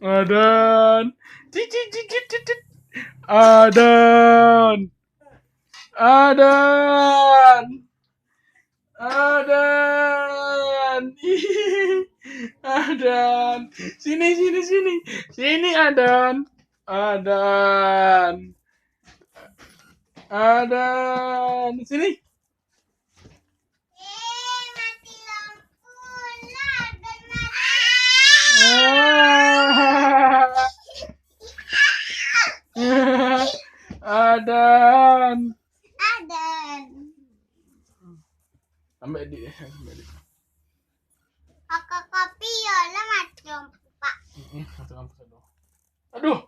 Adan. Cicit. Adan. Adan. Adan. Adan. Sini. Sini Adan. Adan. Adan. Sini. Mati lampu lah dan Adan. Sampai di. Kakak kopi ya lah mati lampu pak. Aduh.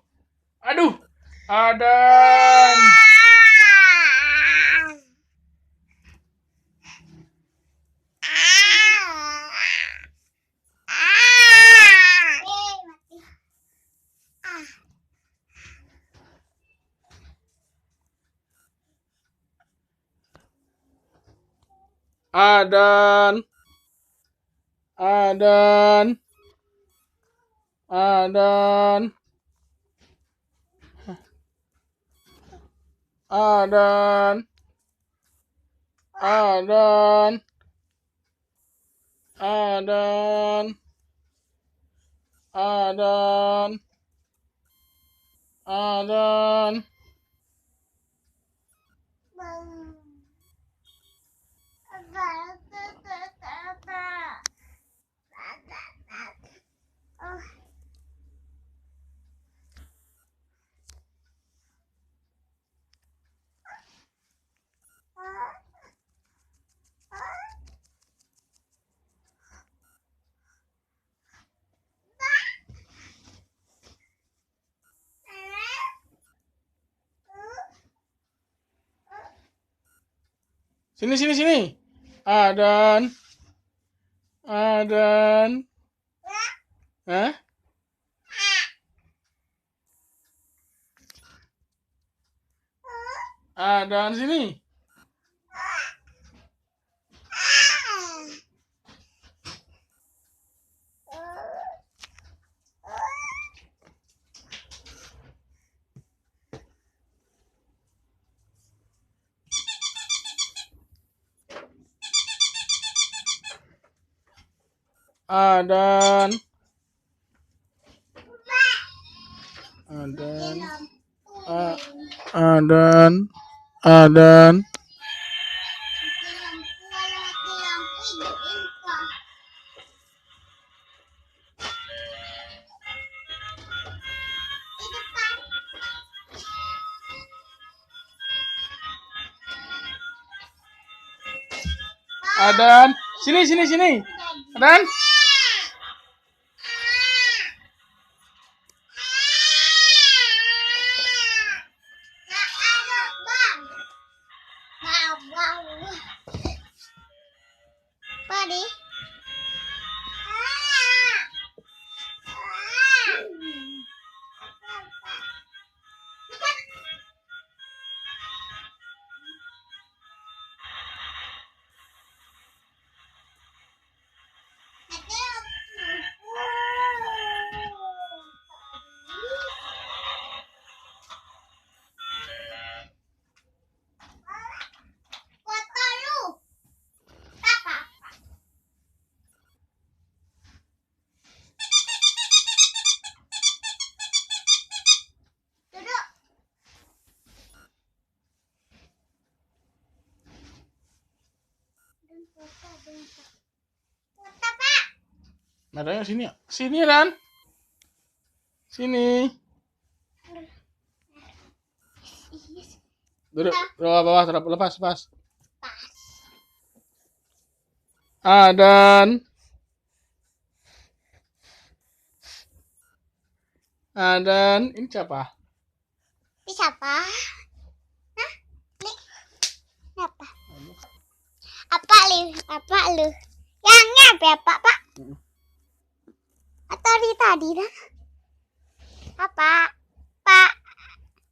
Adan. Adan. Sini. Adan. Hah? Adan sini. Adan. Adan. Sini. Adan. Padi. Nadanya sini. Sini, Dan. Sini. Duduk bawah, lepas. Adan. Ini siapa? Ini siapa? Hah? Nih. Apa? Apa lu? Yang apa, Pak? Atau tadi dah? Apa?